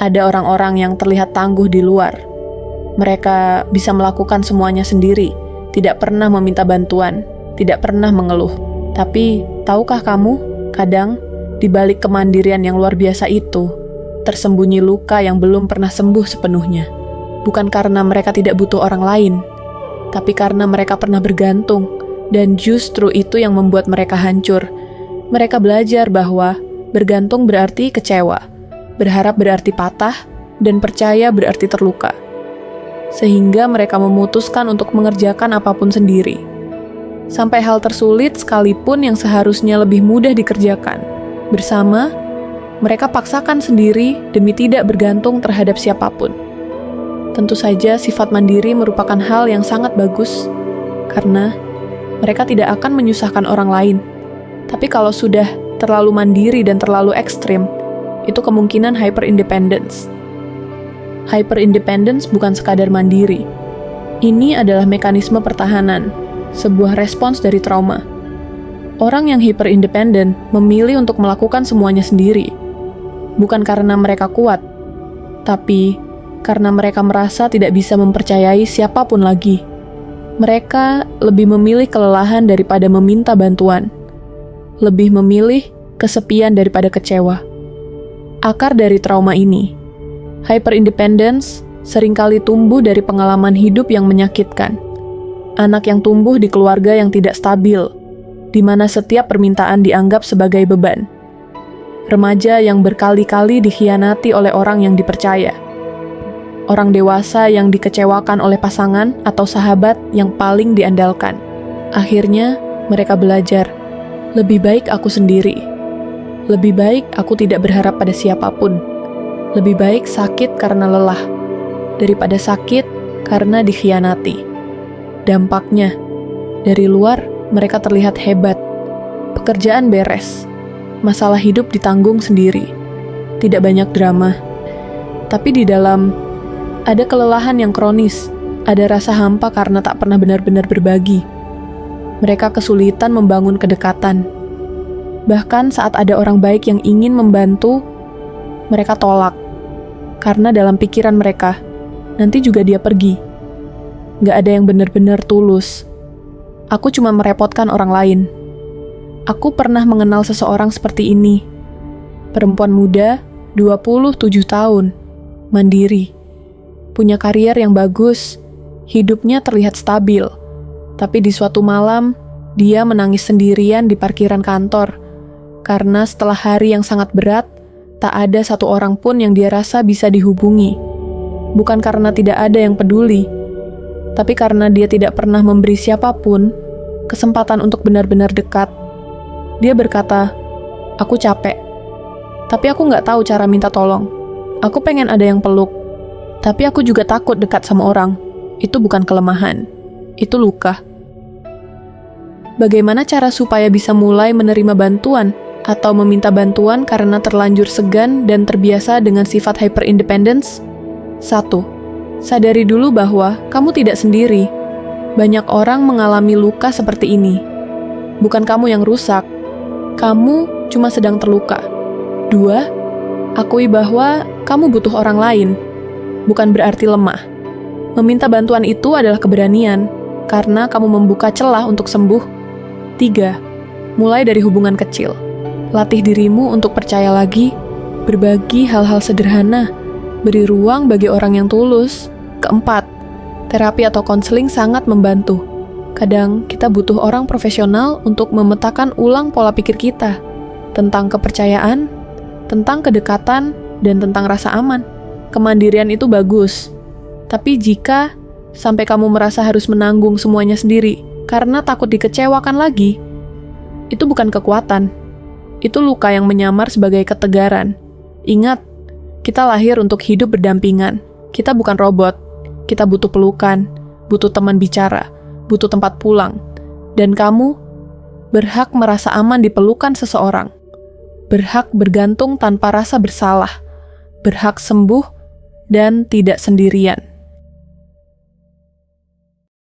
Ada orang-orang yang terlihat tangguh di luar. Mereka bisa melakukan semuanya sendiri, tidak pernah meminta bantuan, tidak pernah mengeluh. Tapi, tahukah kamu, kadang di balik kemandirian yang luar biasa itu, tersembunyi luka yang belum pernah sembuh sepenuhnya. Bukan karena mereka tidak butuh orang lain, tapi karena mereka pernah bergantung, dan justru itu yang membuat mereka hancur. Mereka belajar bahwa bergantung berarti kecewa, berharap berarti patah, dan percaya berarti terluka. Sehingga mereka memutuskan untuk mengerjakan apapun sendiri. Sampai hal tersulit sekalipun yang seharusnya lebih mudah dikerjakan. Bersama, mereka paksakan sendiri demi tidak bergantung terhadap siapapun. Tentu saja sifat mandiri merupakan hal yang sangat bagus, karena mereka tidak akan menyusahkan orang lain. Tapi kalau sudah terlalu mandiri dan terlalu ekstrim, itu kemungkinan hyper-independence. Hyper-independence bukan sekadar mandiri. Ini adalah mekanisme pertahanan, sebuah respons dari trauma. Orang yang hyper-independent memilih untuk melakukan semuanya sendiri. Bukan karena mereka kuat, tapi karena mereka merasa tidak bisa mempercayai siapapun lagi. Mereka lebih memilih kelelahan daripada meminta bantuan. Lebih memilih kesepian daripada kecewa. Akar dari trauma ini, hyperindependence, seringkali tumbuh dari pengalaman hidup yang menyakitkan. Anak yang tumbuh di keluarga yang tidak stabil, di mana setiap permintaan dianggap sebagai beban. Remaja yang berkali-kali dikhianati oleh orang yang dipercaya. Orang dewasa yang dikecewakan oleh pasangan atau sahabat yang paling diandalkan. Akhirnya, mereka belajar, lebih baik aku sendiri. Lebih baik aku tidak berharap pada siapapun. Lebih baik sakit karena lelah, daripada sakit karena dikhianati. Dampaknya, dari luar mereka terlihat hebat. Pekerjaan beres, masalah hidup ditanggung sendiri. Tidak banyak drama. Tapi di dalam ada kelelahan yang kronis, ada rasa hampa karena tak pernah benar-benar berbagi. Mereka kesulitan membangun kedekatan. Bahkan saat ada orang baik yang ingin membantu, mereka tolak. Karena dalam pikiran mereka, nanti juga dia pergi. Gak ada yang benar-benar tulus. Aku cuma merepotkan orang lain. Aku pernah mengenal seseorang seperti ini. Perempuan muda, 27 tahun, mandiri. Punya karier yang bagus, hidupnya terlihat stabil. Tapi di suatu malam, dia menangis sendirian di parkiran kantor. Karena setelah hari yang sangat berat, tak ada satu orang pun yang dia rasa bisa dihubungi. Bukan karena tidak ada yang peduli, tapi karena dia tidak pernah memberi siapapun kesempatan untuk benar-benar dekat. Dia berkata, "Aku capek, tapi aku nggak tahu cara minta tolong. Aku pengen ada yang peluk. Tapi aku juga takut dekat sama orang. Itu bukan kelemahan. Itu luka." Bagaimana cara supaya bisa mulai menerima bantuan atau meminta bantuan karena terlanjur segan dan terbiasa dengan sifat hyperindependence? 1. Sadari dulu bahwa kamu tidak sendiri. Banyak orang mengalami luka seperti ini. Bukan kamu yang rusak. Kamu cuma sedang terluka. 2. Akui bahwa kamu butuh orang lain. Bukan berarti lemah. Meminta bantuan itu adalah keberanian, karena kamu membuka celah untuk sembuh. 3. Mulai dari hubungan kecil. Latih dirimu untuk percaya lagi, berbagi hal-hal sederhana, beri ruang bagi orang yang tulus. 4. Terapi atau konseling sangat membantu. Kadang kita butuh orang profesional untuk memetakan ulang pola pikir kita, tentang kepercayaan, tentang kedekatan, dan tentang rasa aman. Kemandirian itu bagus, tapi jika sampai kamu merasa harus menanggung semuanya sendiri karena takut dikecewakan lagi, itu bukan kekuatan. Itu luka yang menyamar sebagai ketegaran. Ingat, kita lahir untuk hidup berdampingan. Kita bukan robot. Kita butuh pelukan, butuh teman bicara, butuh tempat pulang. Dan kamu berhak merasa aman di pelukan seseorang. Berhak bergantung tanpa rasa bersalah. Berhak sembuh dan tidak sendirian.